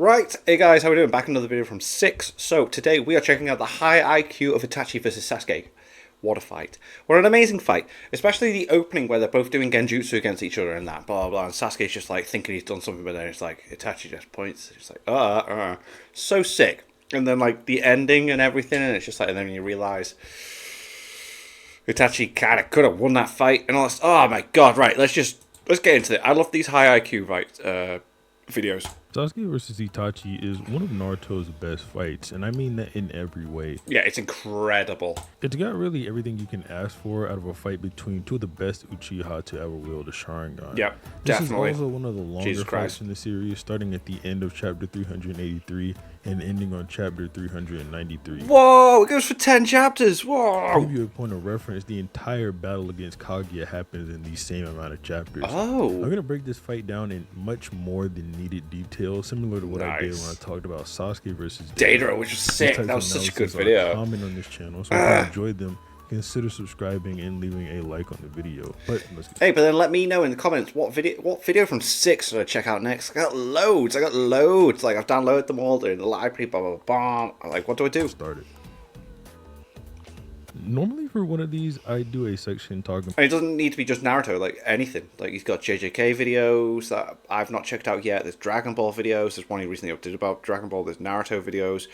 Right, hey guys, how we doing? Back in another video from 6. So today we are checking out the high IQ of Itachi versus Sasuke. What a fight. What an amazing fight. Especially the opening where they're both doing genjutsu against each other and that, blah, blah, blah. And Sasuke's just like thinking he's done something, but then it's like, Itachi just points. It's like, So sick. And then like the ending and everything, and it's just like, and then you realise Itachi kind of could have won that fight. And all this, oh my god, right, let's get into it. I love these high IQ, videos. Sasuke versus Itachi is one of Naruto's best fights, and I mean that in every way. Yeah, it's incredible. It's got really everything you can ask for out of a fight between two of the best Uchiha to ever wield a Sharingan. Yep, this definitely. is also one of the longer fights in the series, starting at the end of chapter 383 and ending on chapter 393. Whoa, it goes for 10 chapters. Whoa. To give you a point of reference, the entire battle against Kaguya happens in the same amount of chapters. Oh. I'm going to break this fight down in much more than needed detail, similar to what I did when I talked about Sasuke versus Deidara, which was sick. That was such a good video. Comment on this channel, so if you enjoyed them, consider subscribing and leaving a like on the video. But but then let me know in the comments what video from 6 should I check out next. I got loads. Like I've downloaded them all. They're in the library. Blah blah blah. Like, what do I do? Started. Normally for one of these, I do a section talking. And it doesn't need to be just Naruto. Like anything. Like he's got JJK videos that I've not checked out yet. There's Dragon Ball videos. There's one he recently updated about Dragon Ball. There's Naruto videos.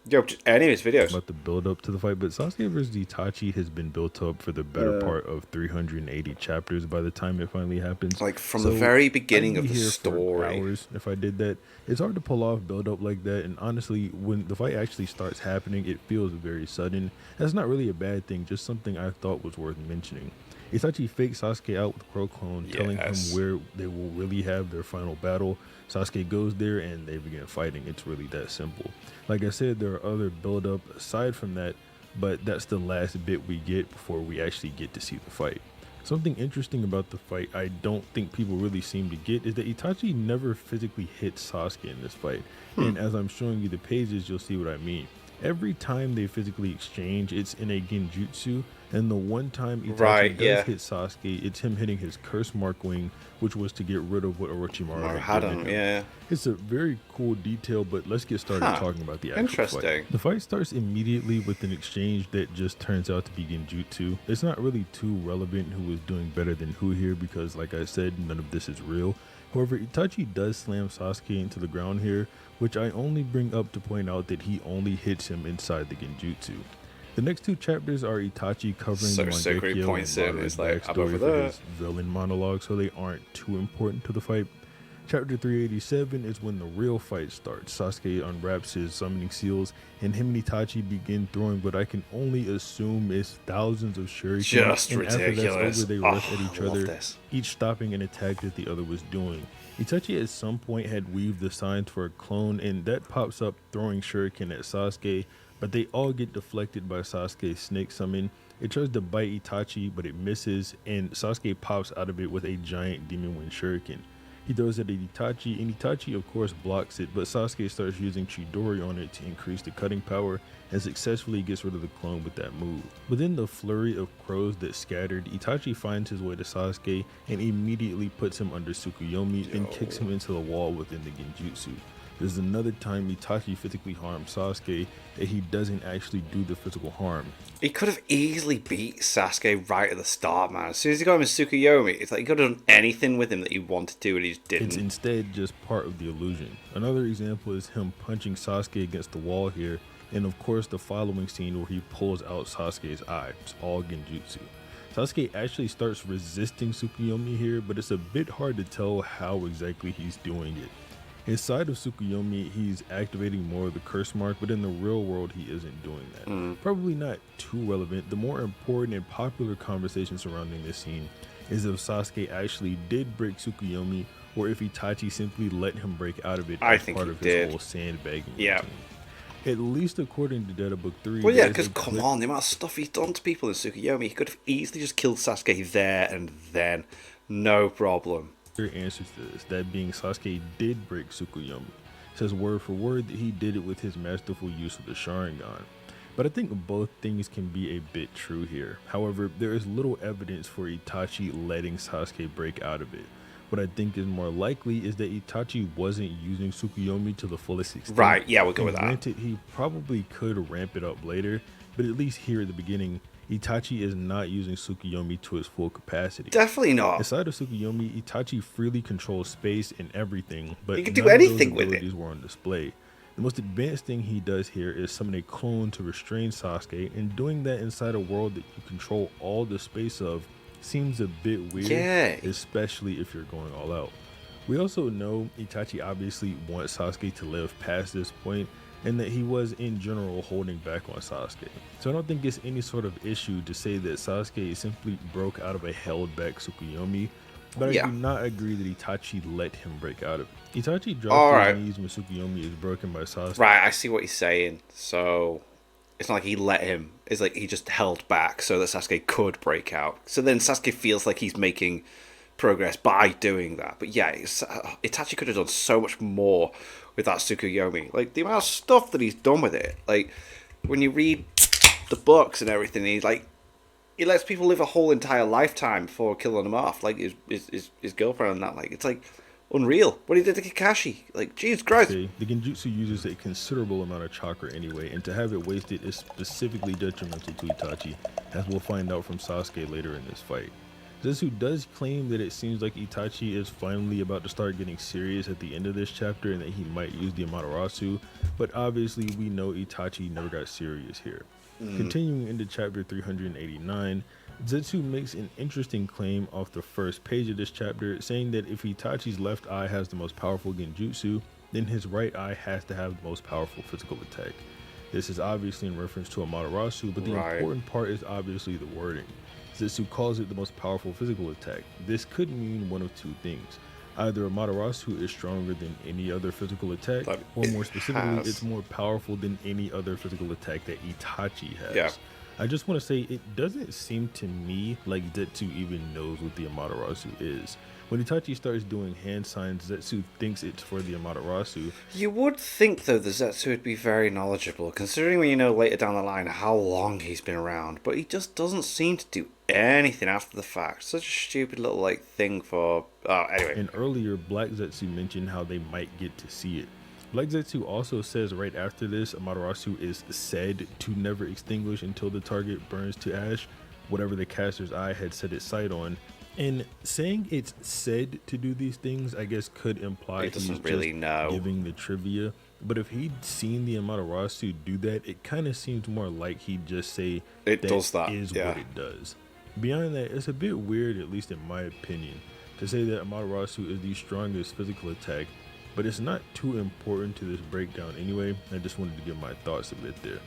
Just any of his videos. About the build up to the fight, but Sasuke vs Itachi has been built up for the better part of 380 chapters by the time it finally happens. Like from the very beginning of the story. Hours if I did that. It's hard to pull off build up like that, and honestly, when the fight actually starts happening, it feels very sudden. That's not really a bad thing, just something I thought was worth mentioning. Itachi fakes Sasuke out with Crow Clone, telling him where they will really have their final battle. Sasuke goes there and they begin fighting. It's really that simple. Like I said, there are other build-up aside from that, but that's the last bit we get before we actually get to see the fight. Something interesting about the fight I don't think people really seem to get is that Itachi never physically hits Sasuke in this fight. And as I'm showing you the pages, you'll see what I mean. Every time they physically exchange, it's in a genjutsu, and the one time Itachi does hit Sasuke, it's him hitting his curse mark wing, which was to get rid of what Orochimaru had given him. It's a very cool detail, but let's get started talking about the actual fight. The fight starts immediately with an exchange that just turns out to be genjutsu. It's not really too relevant who is doing better than who here because, like I said, none of this is real. However, Itachi does slam Sasuke into the ground here, which I only bring up to point out that he only hits him inside the genjutsu. The next two chapters are Itachi covering the Mangekyo and Madara's backstory for his villain monologue, so they aren't too important to the fight. Chapter 387 is when the real fight starts. Sasuke unwraps his summoning seals, and him and Itachi begin throwing what I can only assume is thousands of shurikens. Just and ridiculous. After that's over, they rush at each other, this. each stopping an attack that the other was doing. Itachi at some point had weaved the signs for a clone, and that pops up throwing shuriken at Sasuke, but they all get deflected by Sasuke's snake summon. It tries to bite Itachi, but it misses, and Sasuke pops out of it with a giant demon wind shuriken. He throws it at Itachi, and Itachi of course blocks it, but Sasuke starts using Chidori on it to increase the cutting power and successfully gets rid of the clone with that move. Within the flurry of crows that scattered, Itachi finds his way to Sasuke and immediately puts him under Tsukuyomi and kicks him into the wall within the genjutsu. There's another time Itachi physically harms Sasuke and he doesn't actually do the physical harm. He could have easily beat Sasuke right at the start, man. As soon as he got him in Tsukuyomi, it's like he could have done anything with him that he wanted to and he just didn't. It's instead just part of the illusion. Another example is him punching Sasuke against the wall here, and of course the following scene where he pulls out Sasuke's eye. It's all genjutsu. Sasuke actually starts resisting Tsukuyomi here, but it's a bit hard to tell how exactly he's doing it. Inside of Tsukuyomi, he's activating more of the curse mark, but in the real world, he isn't doing that. Probably not too relevant. The more important and popular conversation surrounding this scene is if Sasuke actually did break Tsukuyomi, or if Itachi simply let him break out of it as part of his whole sandbagging routine. At least according to Data Book 3. Well, yeah, because come on, the amount of stuff he's done to people in Tsukuyomi, he could have easily just killed Sasuke there and then. No problem. Answers to this, that being Sasuke did break Tsukuyomi. Says word for word that he did it with his masterful use of the Sharingan. But I think both things can be a bit true here. However, there is little evidence for Itachi letting Sasuke break out of it. What I think is more likely is that Itachi wasn't using Tsukuyomi to the fullest extent. Right, yeah, we'll go And with that. granted, he probably could ramp it up later, but at least here at the beginning, Itachi is not using Tsukuyomi to its full capacity. Definitely not. Aside of Tsukuyomi, Itachi freely controls space and everything, You but can do none of those anything with it. abilities were on display. The most advanced thing he does here is summon a clone to restrain Sasuke, and doing that inside a world that you control all the space of seems a bit weird, Yeah. especially if you're going all out. We also know Itachi obviously wants Sasuke to live past this point, and that he was in general holding back on Sasuke. So I don't think it's any sort of issue to say that Sasuke simply broke out of a held back Tsukuyomi, but I Yeah. do not agree that Itachi let him break out of it. Itachi drops All to right. his knees when Tsukuyomi is broken by Sasuke. Right, I see what he's saying. So it's not like he let him. It's like he just held back so that Sasuke could break out. So then Sasuke feels like he's making progress by doing that. But yeah, Itachi could have done so much more with that Tsukuyomi. Like the amount of stuff that he's done with it. Like when you read the books and everything, he lets people live a whole entire lifetime before killing them off. Like his girlfriend and that. Like it's like unreal. What he did to Kakashi. Like Jesus Christ. Okay, the Genjutsu uses a considerable amount of chakra anyway, and to have it wasted is specifically detrimental to Itachi, as we'll find out from Sasuke later in this fight. Zetsu does claim that it seems like Itachi is finally about to start getting serious at the end of this chapter and that he might use the Amaterasu, but obviously we know Itachi never got serious here. Continuing into chapter 389, Zetsu makes an interesting claim off the first page of this chapter, saying that if Itachi's left eye has the most powerful Genjutsu, then his right eye has to have the most powerful physical attack. This is obviously in reference to Amaterasu, but the important part is obviously the wording. Zetsu calls it the most powerful physical attack. This could mean one of two things. Either Amaterasu is stronger than any other physical attack, or more specifically, it's more powerful than any other physical attack that Itachi has. Yeah. I just want to say, it doesn't seem to me like Zetsu even knows what the Amaterasu is. When Itachi starts doing hand signs, Zetsu thinks it's for the Amaterasu. You would think, though, that Zetsu would be very knowledgeable, considering when you know later down the line how long he's been around, but he just doesn't seem to do anything after the fact. Such a stupid little, like, thing for... Oh, anyway. And earlier, Black Zetsu mentioned how they might get to see it. Black Zetsu also says right after this, Amaterasu is said to never extinguish until the target burns to ash, whatever the caster's eye had set its sight on. And saying it's said to do these things, I guess, could imply He doesn't he's really just know. giving the trivia. But if he'd seen the Amaterasu do that, it kind of seems more like he'd just say It does that, is yeah. what it does. Beyond that, it's a bit weird, at least in my opinion, to say that Amaterasu is the strongest physical attack, but it's not too important to this breakdown anyway. I just wanted to give my thoughts a bit there.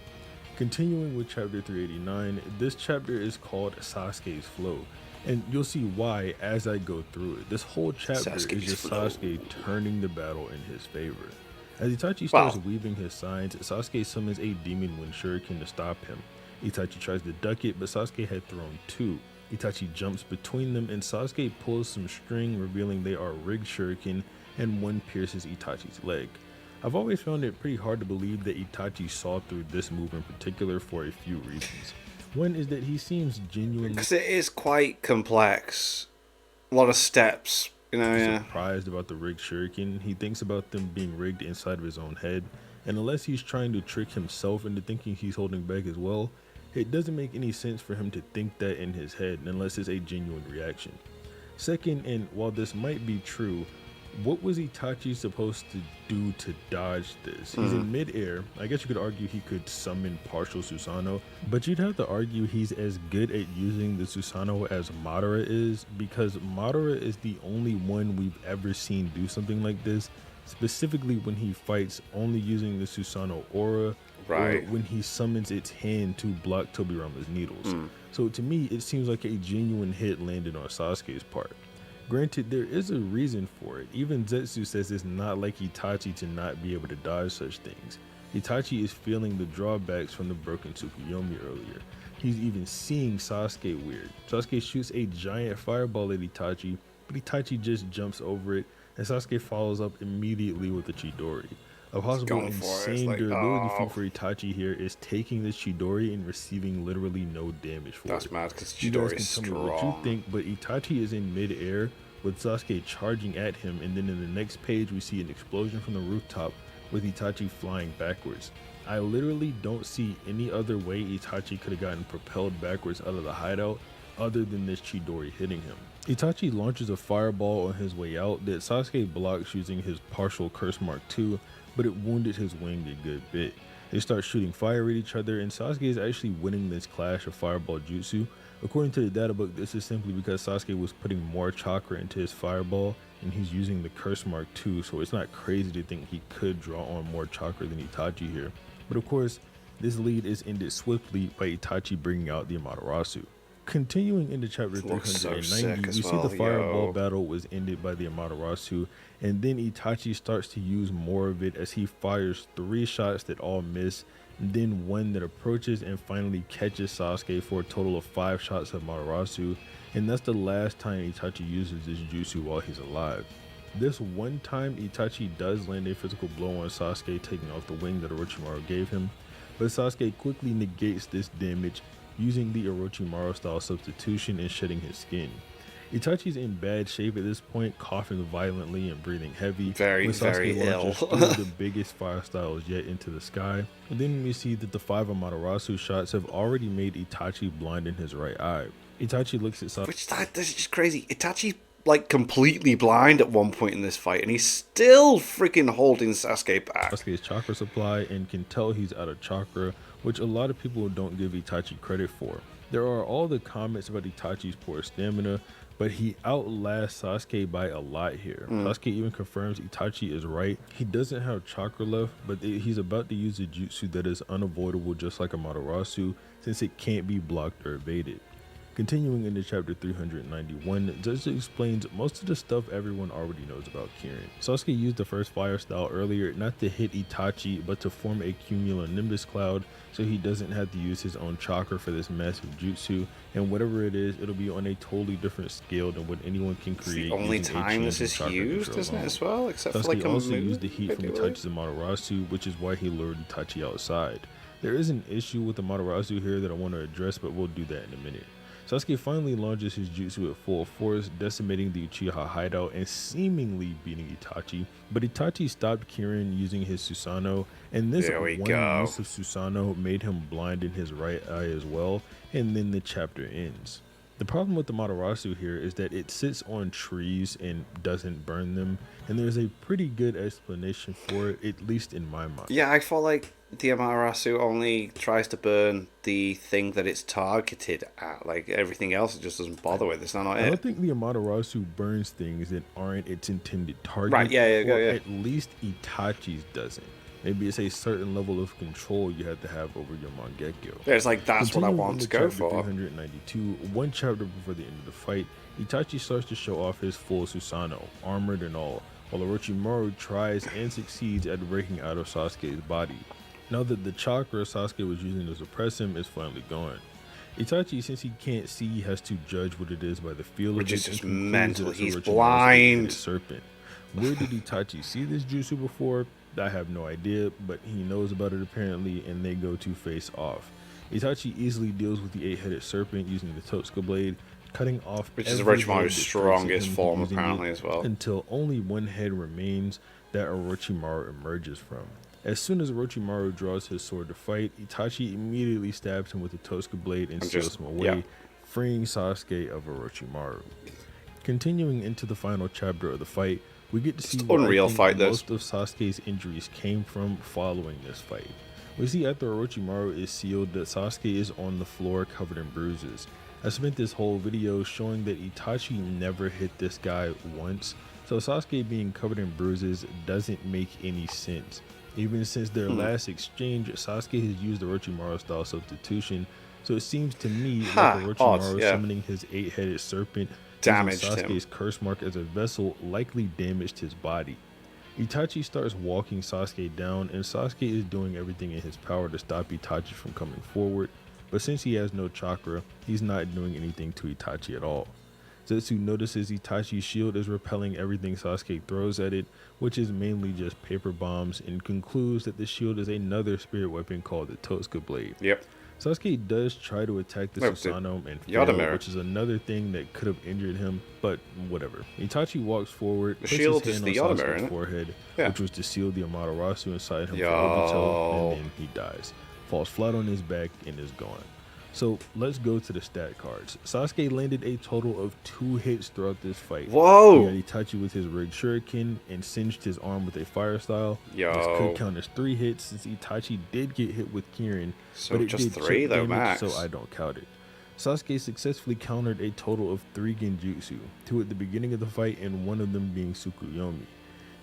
Continuing with chapter 389, this chapter is called Sasuke's Flow, and you'll see why as I go through it. This whole chapter Sasuke's is just flow. Sasuke turning the battle in his favor. As Itachi starts Wow. weaving his signs, Sasuke summons a demon wind shuriken to stop him. Itachi tries to duck it, but Sasuke had thrown two. Itachi jumps between them, and Sasuke pulls some string, revealing they are rigged shuriken, and one pierces Itachi's leg. I've always found it pretty hard to believe that Itachi saw through this move in particular for a few reasons. One is that he seems genuinely Because it is quite complex. A lot of steps, you know, yeah. surprised about the rigged shuriken. He thinks about them being rigged inside of his own head, and unless he's trying to trick himself into thinking he's holding back as well, it doesn't make any sense for him to think that in his head unless it's a genuine reaction. Second, and while this might be true, what was Itachi supposed to do to dodge this? He's in midair. I guess you could argue he could summon partial Susanoo, but you'd have to argue he's as good at using the Susanoo as Madara is, because Madara is the only one we've ever seen do something like this, specifically when he fights only using the Susanoo aura, Right. or when he summons its hand to block Tobirama's needles. So to me, it seems like a genuine hit landed on Sasuke's part. Granted, there is a reason for it. Even Zetsu says it's not like Itachi to not be able to dodge such things. Itachi is feeling the drawbacks from the broken Tsukuyomi earlier. He's even seeing Sasuke weird. Sasuke shoots a giant fireball at Itachi, but Itachi just jumps over it, and Sasuke follows up immediately with a Chidori. A possible going for it. It's insane like, durability oh. feat for Itachi here is taking this Chidori and receiving literally no damage for That's it. mad because You guys Chidori can is tell me what you strong. think, but Itachi is in mid-air with Sasuke charging at him, and then in the next page we see an explosion from the rooftop with Itachi flying backwards. I literally don't see any other way Itachi could have gotten propelled backwards out of the hideout other than this Chidori hitting him. Itachi launches a fireball on his way out that Sasuke blocks using his partial curse mark 2, but it wounded his wing a good bit. They start shooting fire at each other, and Sasuke is actually winning this clash of fireball jutsu. According to the data book, this is simply because Sasuke was putting more chakra into his fireball, and he's using the curse mark 2, so it's not crazy to think he could draw on more chakra than Itachi here. But of course, this lead is ended swiftly by Itachi bringing out the Amaterasu. Continuing into chapter 390, we see the fireball battle was ended by the Amaterasu, and then Itachi starts to use more of it as he fires 3 shots that all miss, then 1 that approaches and finally catches Sasuke for a total of 5 shots of Amaterasu, and that's the last time Itachi uses this jutsu while he's alive. This one time Itachi does land a physical blow on Sasuke, taking off the wing that Orochimaru gave him, but Sasuke quickly negates this damage using the Orochimaru style substitution and shedding his skin. Itachi's in bad shape at this point, coughing violently and breathing heavy. Very ill. One of the biggest fire styles yet into the sky. And then we see that the 5 Amaterasu shots have already made Itachi blind in his right eye. Itachi looks at Sasuke. That's just crazy. Itachi's like completely blind at one point in this fight, and he's still freaking holding Sasuke back. Sasuke's chakra supply and can tell he's out of chakra, which a lot of people don't give Itachi credit for. There are all the comments about Itachi's poor stamina, but he outlasts Sasuke by a lot here. Sasuke even confirms Itachi is right. He doesn't have chakra left, but he's about to use a jutsu that is unavoidable just like Amaterasu, since it can't be blocked or evaded. Continuing into chapter 391, Zetsu explains most of the stuff everyone already knows about Kirin. Sasuke used the first fire style earlier not to hit Itachi, but to form a cumulonimbus cloud, so he doesn't have to use his own chakra for this massive jutsu, and whatever it is, it'll be on a totally different scale than what anyone can create. It's the only time this is used, isn't it, as well? Except Sasuke for like a also move, used the heat from Itachi's Amaterasu, which is why he lured Itachi outside. There is an issue with the Amaterasu here that I want to address, but we'll do that in a minute. Sasuke finally launches his jutsu at full force, decimating the Uchiha hideout and seemingly beating Itachi, but Itachi stopped Kirin using his Susanoo, and this one use of Susanoo made him blind in his right eye as well, and then the chapter ends. The problem with the Amaterasu here is that it sits on trees and doesn't burn them, and there's a pretty good explanation for it, at least in my mind. Yeah, I feel like the Amaterasu only tries to burn the thing that it's targeted at. Like everything else, it just doesn't bother with. It's not it. I don't think the Amaterasu burns things that aren't its intended target. Right, yeah. At least Itachi's doesn't. Maybe it's a certain level of control you have to have over your Mangekyo. Yeah, it's like, that's what I want to go for. 392, one chapter before the end of the fight, Itachi starts to show off his full Susanoo, armored and all, while Orochimaru tries and succeeds at breaking out of Sasuke's body. Now that the chakra Sasuke was using to suppress him is finally gone. Itachi, since he can't see, has to judge what it is by the feel Which of it. Is just mental. He's blind. Serpent. Where did Itachi see this jutsu before? I have no idea, but he knows about it apparently, and they go to face off. Itachi easily deals with the 8-headed serpent using the Totsuka blade, cutting off which is Orochimaru's strongest form apparently as well, until only one head remains that Orochimaru emerges from. As soon as Orochimaru draws his sword to fight, Itachi immediately stabs him with the Totsuka blade and seals him away, freeing Sasuke of Orochimaru. Continuing into the final chapter of the fight, we get to see most of Sasuke's injuries came from following this fight. We see after Orochimaru is sealed that Sasuke is on the floor covered in bruises. I spent this whole video showing that Itachi never hit this guy once, so Sasuke being covered in bruises doesn't make any sense. Even since their last exchange, Sasuke has used the Orochimaru style substitution, so it seems to me like Orochimaru summoning his 8-headed serpent damaged Sasuke's him. curse mark as a vessel likely damaged his body. Itachi starts walking Sasuke down, and Sasuke is doing everything in his power to stop Itachi from coming forward, but since he has no chakra, he's not doing anything to Itachi at all. Zetsu notices Itachi's shield is repelling everything Sasuke throws at it, which is mainly just paper bombs, and concludes that the shield is another spirit weapon called the Totsuka blade. Yep. Sasuke does try to attack the No, Susanoo and fail, Yadamir. which is another thing that could have injured him, but whatever. Itachi walks forward, The puts his shield is hand the on Yadamir, Sasuke's isn't it? forehead, Yeah. which was to seal the Amaterasu inside him for Obito, Yo. and then he dies. Falls flat on his back and is gone. So let's go to the stat cards. Sasuke landed a total of 2 hits throughout this fight. Whoa. He got Itachi with his rigged shuriken and singed his arm with a fire style. Yo. This could count as 3 hits since Itachi did get hit with Kirin, So but it just did 3 chip though, damage, max. so I don't count it. Sasuke successfully countered a total of 3 genjutsu, 2 at the beginning of the fight and 1 of them being Tsukuyomi.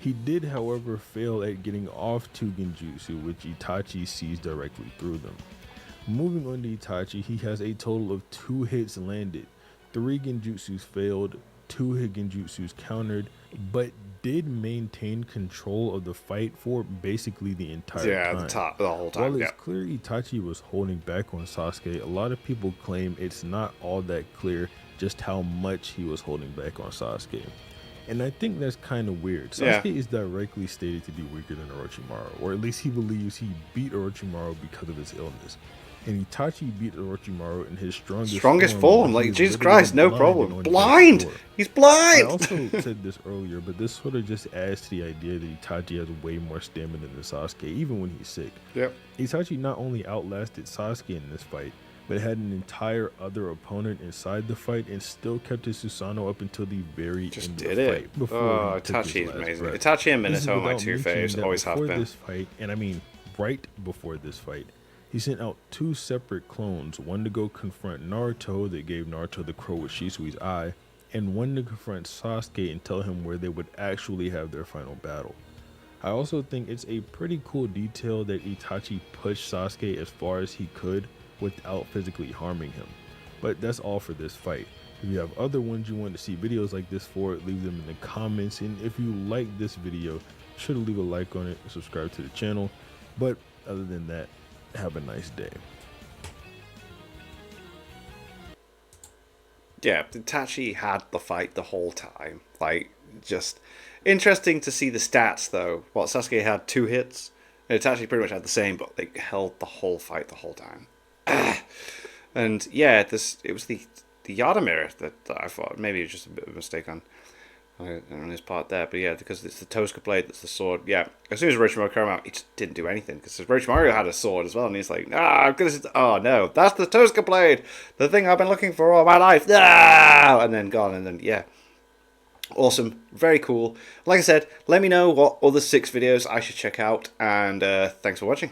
He did, however, fail at getting off 2 genjutsu, which Itachi sees directly through them. Moving on to Itachi, he has a total of 2 hits landed, 3 genjutsus failed, 2 hit genjutsus countered, but did maintain control of the fight for basically the entire time. The whole time. While it's clear Itachi was holding back on Sasuke, a lot of people claim it's not all that clear just how much he was holding back on Sasuke. And I think that's kind of weird. Sasuke is directly stated to be weaker than Orochimaru, or at least he believes he beat Orochimaru because of his illness. And Itachi beat Orochimaru in his strongest form. when Like, he was Jesus literally Christ, no blind problem. and on Blind! death's door. He's I blind! also said this earlier, but this sort of just adds to the idea that Itachi has way more stamina than Sasuke, even when he's sick. Yep. Itachi not only outlasted Sasuke in this fight, but had an entire other opponent inside the fight and still kept his Susanoo up until the very end of the fight. Before he took his Itachi is last amazing. breath. Itachi and This is Minato, my without 2 mentioning faves, that always have before been. this fight, and I mean right before this fight, he sent out 2 separate clones, one to go confront Naruto that gave Naruto the crow with Shisui's eye, and one to confront Sasuke and tell him where they would actually have their final battle. I also think it's a pretty cool detail that Itachi pushed Sasuke as far as he could without physically harming him. But that's all for this fight. If you have other ones you want to see videos like this for, leave them in the comments, and if you like this video, be sure to leave a like on it and subscribe to the channel. But other than that, have a nice day. Yeah, Itachi had the fight the whole time. Like, just interesting to see the stats, though. What, Sasuke had 2 hits? And Itachi pretty much had the same, but they held the whole fight the whole time. And yeah, it was the Yadamir that I thought maybe it was just a bit of a mistake on his part there. But yeah, because it's the Tosca blade that's the sword. Yeah, as soon as Orochimaru came out, he just didn't do anything because Orochimaru had a sword as well, and he's like, I'm gonna. Oh no, that's the Tosca blade, the thing I've been looking for all my life. And then gone, and then yeah. Awesome, very cool. Like I said, let me know what other 6 videos I should check out, and thanks for watching.